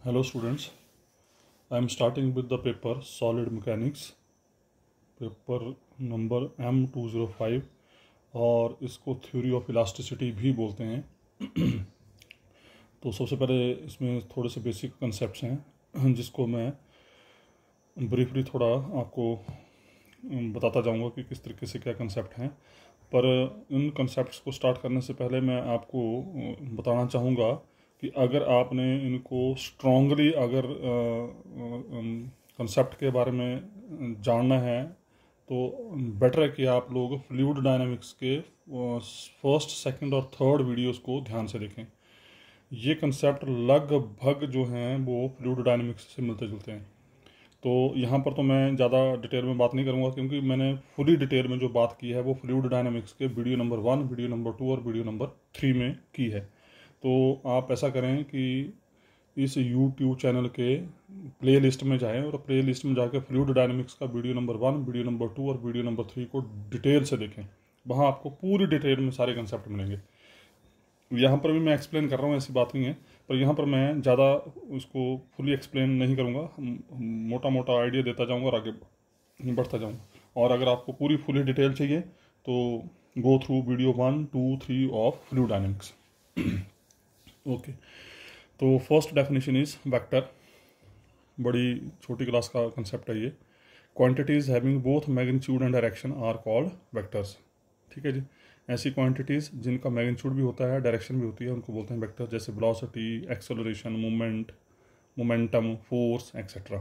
Hello students, I am starting with the paper Solid Mechanics, paper number M205 और इसको theory of elasticity भी बोलते हैं। तो सबसे पहले इसमें थोड़े से बेसिक कंसेप्ट्स हैं जिसको मैं ब्रीफली थोड़ा आपको बताता जाऊंगा कि किस तरीके से क्या कंसेप्ट हैं। पर इन कंसेप्ट्स को स्टार्ट करने से पहले मैं आपको बताना चाहूँगा कि अगर आपने इनको स्ट्रांगली अगर कंसेप्ट के बारे में जानना है तो बेटर है कि आप लोग फ्लूइड डायनामिक्स के फर्स्ट, सेकंड और थर्ड वीडियोस को ध्यान से देखें। ये कंसेप्ट लगभग जो हैं वो फ्लूइड डायनामिक्स से मिलते जुलते हैं। तो यहाँ पर तो मैं ज़्यादा डिटेल में बात नहीं करूँगा क्योंकि मैंने फुली डिटेल में जो बात की है वो फ्लूइड डायनामिक्स के वीडियो नंबर 1, वीडियो नंबर 2 और वीडियो नंबर 3 में की है। तो आप ऐसा करें कि इस YouTube चैनल के प्ले लिस्ट में जाएं और प्ले लिस्ट में जाकर फ्लूइड डायनामिक्स का वीडियो नंबर 1, वीडियो नंबर 2 और वीडियो नंबर 3 को डिटेल से देखें। वहाँ आपको पूरी डिटेल में सारे कंसेप्ट मिलेंगे। यहाँ पर भी मैं एक्सप्लेन कर रहा हूँ, ऐसी बात नहीं है, पर यहाँ पर मैं ज़्यादा उसको फुली एक्सप्लेन नहीं करूँगा, मोटा मोटा आइडिया देता जाऊँगा और आगे बढ़ता जाऊँगा। और अगर आपको पूरी फुली डिटेल चाहिए तो go through video 1, 2, 3 of fluid dynamics. Okay, तो फर्स्ट डेफिनेशन इज वेक्टर। बड़ी छोटी क्लास का कंसेप्ट है ये। Quantities having both magnitude and direction are called vectors. ठीक है जी। ऐसी क्वांटिटीज जिनका मैग्नीट्यूड भी होता है, डायरेक्शन भी होती है, उनको बोलते हैं वेक्टर। जैसे velocity, acceleration, movement, momentum, force etcetera.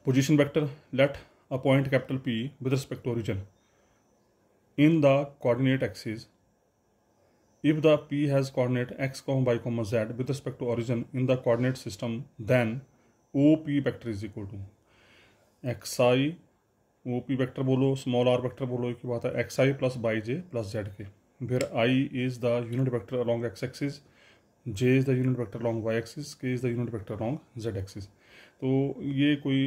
Position vector, let a point capital P with respect to origin in the coordinate axis. If the P has coordinate x, y, z with respect to origin in the coordinate system, then OP vector is equal to xi, OP vector बोलो, small r vector बोलो, एक ही बात है, xi plus yj plus zk, where I is the unit vector along x axis, j is the unit vector along y axis, k is the unit vector along z axis। तो ये कोई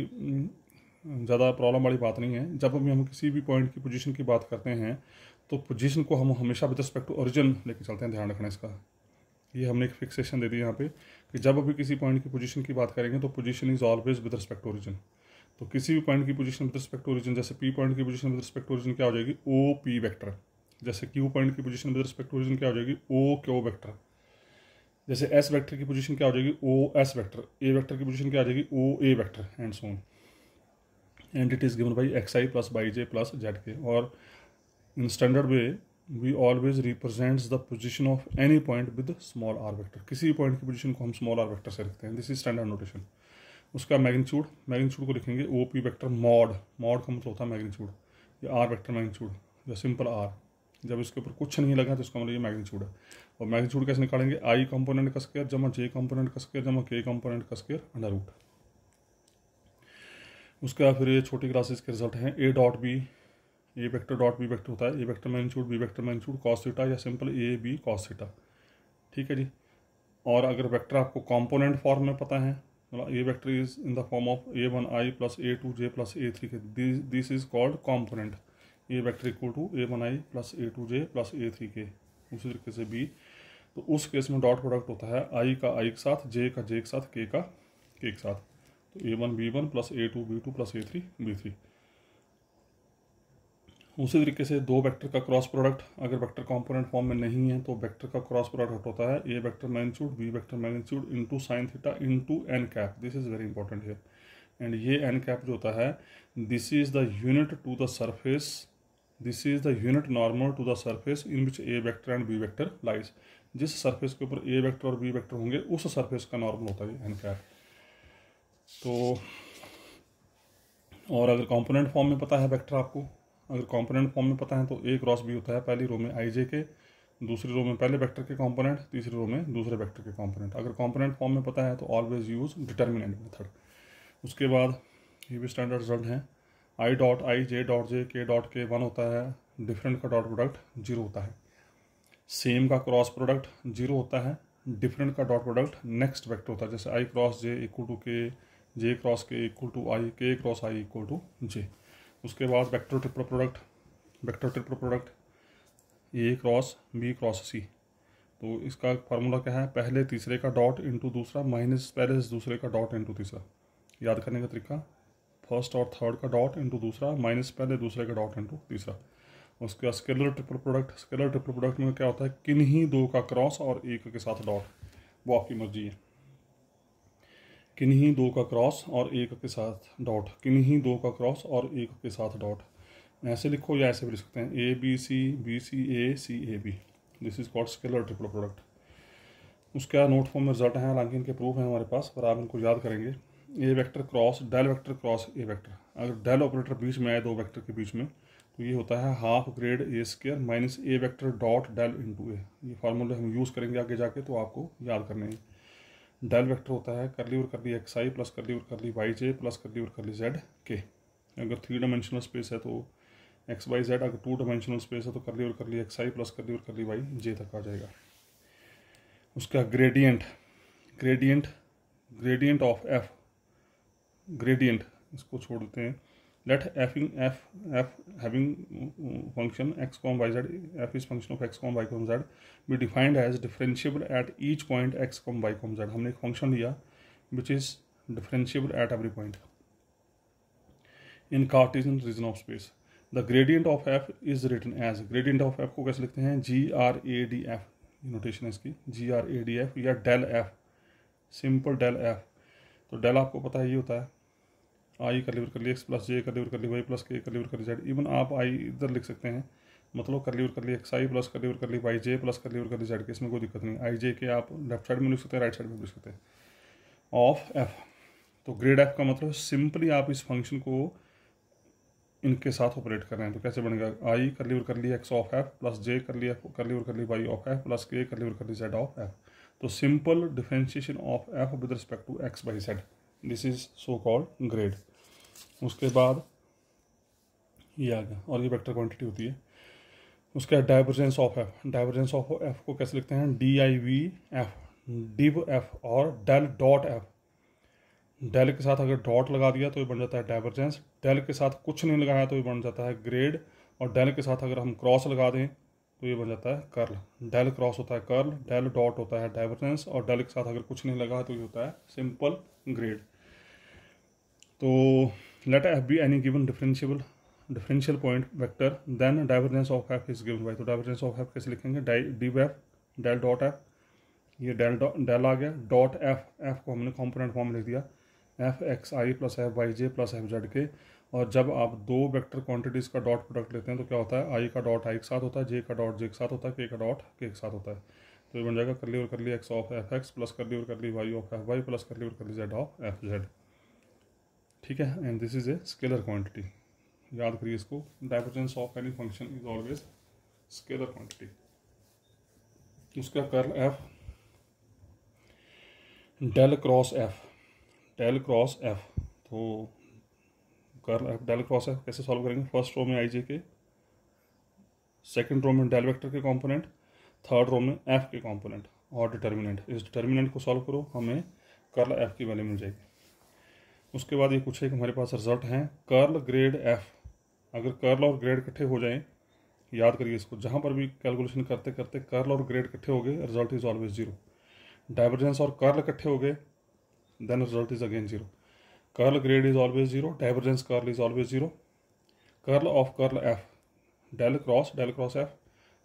ज़्यादा problem वाली बात नहीं है। जब भी हम किसी भी पॉइंट की पोजीशन की बात करते हैं तो पोजीशन को हम हमेशा विद रिस्पेक्ट टू ओरिजिन लेके चलते हैं। ध्यान रखना इसका, ये हमने एक फिक्सेशन दे दी यहाँ पे कि जब भी किसी पॉइंट की पोजीशन की बात करेंगे तो position is always with respect to origin. तो किसी भी पॉइंट की position with respect to origin, जैसे पी पॉइंट की position with respect to origin क्या हो जाएगी, ओ पी वेक्टर। जैसे क्यू पॉइंट की position with respect to origin क्या हो जाएगी, ओ क्यू वेक्टर। जैसे एस वेक्टर की पोजीशन क्या हो जाएगी, O S vector. A vector की पोजीशन क्या आ जाएगी, ओ ए vector, and so on. And it is given by xi plus yj plus zk। और in standard way we always represents the position of any point with small r vector। किसी भी point की position को हम small r vector से लिखते हैं। This is standard notation. उसका मैग्नीट्यूड को लिखेंगे OP वेक्टर मॉड का मतलब होता है मैग्नीट्यूड, या r वेक्टर मैग्नीट्यूड, या सिंपल r। जब इसके ऊपर कुछ नहीं लगा तो इसका मतलब ये मैग्नीट्यूड है। और मैग्नीट्यूड कैसे निकालेंगे, i कंपोनेंट का स्क्वायर जमा j कंपोनेंट का स्क्वायर जमा k कंपोनेंट का स्क्वायर अंडर रूट। उसके बाद फिर ये छोटी क्लासेस के रिजल्ट हैं। A dot B, A vector dot B vector होता है A vector magnitude B vector magnitude cos theta, या simple A B cos theta. ठीक है जी। और अगर वेक्टर आपको कंपोनेंट फॉर्म में पता है, मतलब A vector is in the form of a1i plus a2j plus a3k, this is called component. A vector equal to a1i plus a2j plus a3k। उसी तरीके से बी, तो उस केस में डॉट प्रोडक्ट होता है i का i के साथ, j का j के साथ, k का k के साथ। तो a1 b1 plus a2 b2 plus a3 b3। उसी तरीके से दो वेक्टर का क्रॉस प्रोडक्ट अगर वेक्टर कंपोनेंट फॉर्म में नहीं है तो वेक्टर का क्रॉस प्रोडक्ट होता है A vector magnitude B vector magnitude into sine theta into n cap. This is very important here. And ये एन कैप जो होता है, this is the unit to the surface, this is the unit normal to the surface in which A vector and B vector lies. जिस surface के ऊपर A vector और B vector होंगे उस सरफेस का नॉर्मल होता है एन कैप। तो और अगर कंपोनेंट फॉर्म में पता है वेक्टर आपको, अगर कंपोनेंट फॉर्म में पता है तो ए क्रॉस बी होता है पहली रो में i j के, दूसरी रो में पहले वेक्टर के कंपोनेंट, तीसरी रो में दूसरे वेक्टर के कंपोनेंट। अगर कंपोनेंट फॉर्म में पता है तो ऑलवेज यूज डिटर्मिनेंट मेथड। उसके बाद ये भी स्टैंडर्ड रिजल्ट हैं। i dot i j dot j k dot k 1 होता है, डिफरेंट का डॉट प्रोडक्ट 0 होता है, सेम का क्रॉस प्रोडक्ट 0 होता है, डिफरेंट का डॉट प्रोडक्ट नेक्स्ट वेक्टर होता है। जैसे i cross j equal to k, j cross k equal to i, k cross i equal to j। उसके बाद vector triple product A cross B cross C. तो इसका formula क्या है, पहले तीसरे का डॉट इंटू दूसरा माइनस पहले दूसरे का डॉट इंटू तीसरा। याद करने का तरीका, फर्स्ट और थर्ड का डॉट इंटू दूसरा माइनस पहले दूसरे का डॉट इंटू तीसरा। उसके बाद scalar triple product, scalar triple product में क्या होता है, किन्हीं दो का क्रॉस और एक के साथ डॉट, वो आपकी मर्जी है। किन्हीं दो का क्रॉस और एक के साथ डॉट, किन्हीं दो का क्रॉस और एक के साथ डॉट, ऐसे लिखो या ऐसे भी लिख सकते हैं, A B C A C A B, this is called scalar triple product. उसका नोट फॉर्म में रिजल्ट है, हालांकि इनके प्रूफ हैं हमारे पास, पर आप इनको याद करेंगे। A vector cross del vector cross A vector, अगर डेल ऑपरेटर बीच में आए दो वेक्टर के बीच में तो ये होता है half grad A square minus A vector dot del into A. ये फार्मूले हम यूज़ करेंगे आगे जाके, तो आपको याद करने हैं। डेल वेक्टर होता है करली और करली एक्स आई प्लस करली और करली वाई जे प्लस करली और करली जेड के। अगर 3 डायमेंशनल स्पेस है तो एक्स वाई जेड, अगर 2 डायमेंशनल स्पेस है तो करली और करली एक्स आई प्लस करली और करली वाई जे तक आ जाएगा। उसका gradient, gradient of f, gradient इसको छोड़ देते हैं। Let f having function x comma y z, f is function of x comma y comma z be defined as differentiable at each point x comma y comma z. हमने एक function लिया which is differentiable at every point in Cartesian region of space. The gradient of f is written as, gradient of f को कैसे लिखते हैं, G R A D F, notation है इसकी G R A D F, या del F, simple del F. तो del आपको पता है ये होता है आई करली और करली एक्स प्लस जे करली और करली वाई प्लस के करली और करली जेड। इवन आप आई इधर लिख सकते हैं, मतलब करली और करली एक्स आई प्लस करली और करली वाई जे प्लस करली और करली जेड के, इसमें कोई दिक्कत नहीं। आई जे के आप लेफ्ट साइड में लिख सकते हैं, राइट साइड में लिख सकते हैं, ऑफ एफ। तो ग्रेड एफ का मतलब सिंपली आप इस फंक्शन को इनके साथ ऑपरेट कर रहे हैं, तो कैसे बनेगा, आई करली और curly x of F plus जे करली और curly y of F plus के करली और करली जेड ऑफ एफ। तो simple differentiation of f with respect to x by z, this is so called grad. उसके बाद ये आ गया, और ये वेक्टर क्वांटिटी होती है। उसका divergence of F, divergence of f को कैसे लिखते हैं, D I V F, div F और डेल डॉट एफ। डेल के साथ अगर डॉट लगा दिया तो ये बन जाता है डाइवर्जेंस, डेल के साथ कुछ नहीं लगाया तो ये बन जाता है ग्रेड, और डेल के साथ अगर हम क्रॉस लगा दें तो ये बन जाता है कर्ल। डेल क्रॉस होता है कर्ल, डेल डॉट होता है डाइवर्जेंस, और डेल के साथ अगर कुछ नहीं लगा तो ये होता है सिंपल ग्रेड। तो let f be any given differential point vector, then divergence of f is given by. तो डाइवर्जेंस ऑफ एफ कैसे लिखेंगे, div f del dot f, ये डेल आ गया, डॉट एफ, एफ को हमने कॉम्पोनेंट फॉर्म लिख दिया, एफ एक्स आई प्लस एफ वाई जे प्लस एफ जेड के। और जब आप दो वेक्टर क्वांटिटीज़ का डॉट प्रोडक्ट लेते हैं तो क्या होता है, आई का डॉट आई के साथ होता है, जे का डॉट जे के साथ होता है, के का डॉट के के साथ होता है। तो ये बन जाएगा करली और curly x of F x plus curly और curly y of F y plus curly और curly z of F z. ठीक है, and this is a scalar quantity, याद करिए इसको, divergence of any function is always scalar quantity. उसका curl F, del cross F, del cross F, तो curl F del cross F कैसे solve करेंगे, first row में i j k, second row में del vector के component, third row में F के component और डिटर्मिनेंट। इस डिटर्मिनेंट को सॉल्व करो, हमें कर्ल एफ की वैल्यू मिल जाएगी। उसके बाद ये कुछ एक हमारे पास रिजल्ट हैं, कर्ल ग्रेड एफ। अगर कर्ल और ग्रेड इकट्ठे हो जाएं, याद करिए इसको, जहाँ पर भी कैलकुलेशन करते करते कर्ल और ग्रेड इकट्ठे हो गए, result is always zero. Divergence और कर्ल इकट्ठे हो गए, then result is again zero. Curl grad is always zero, divergence curl is always zero. Curl of curl F del cross F,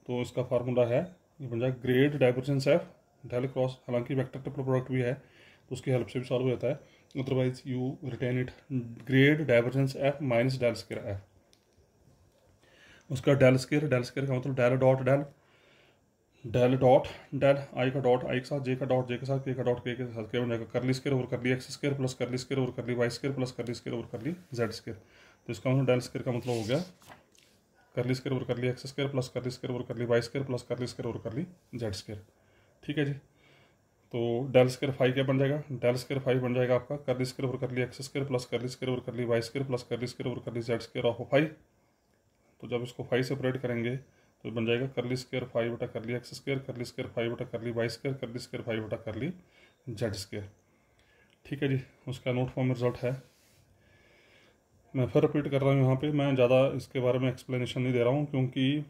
तो इसका फार्मूला है, ये बन जाएगा grad divergence f del cross, हालांकि वेक्टर ट्रिपल प्रोडक्ट भी है तो उसकी हेल्प से भी सॉल्व हो जाता है, otherwise you written it grad divergence f minus del square f. उसका डेल स्क्वायर का मतलब डेल डॉट डेल आई का डॉट आई के साथ, जे का डॉट जे के साथ, के का डॉट के साथ, क्या बन जाएगा करली स्क्वायर और curly x square plus curly square और curly y square plus curly square और करली जेड स्क्वायर। तो इसका मतलब डेल स्क्वायर का मतलब हो गया करली स्क्वायर और curly x square plus curly square और curly y square plus curly square और करली जेड स्क्वायर। ठीक है जी, तो डेल स्क्वायर फाइव क्या बन जाएगा, डेल स्क्वायर फाइव बन जाएगा आपका करली स्क्वायर और curly x square plus curly square और curly y square plus curly square और curly Z square of five. तो जब इसको फाइव सेपरेट करेंगे तो बन जाएगा करली स्क्वायर फाइव बटा करली एक्स स्क्वायर, करली स्क्वायर फाइव बटा करली वाई स्क्वायर, करली स्क्वायर फाइव बटा करली जेड स्क्वायर। ठीक है जी, उसका नोट फॉर्म में रिजल्ट है। मैं फिर रिपीट कर रहा हूँ यहाँ पे, मैं ज़्यादा इसके बारे में एक्सप्लेनेशन नहीं दे रहा हूँ क्योंकि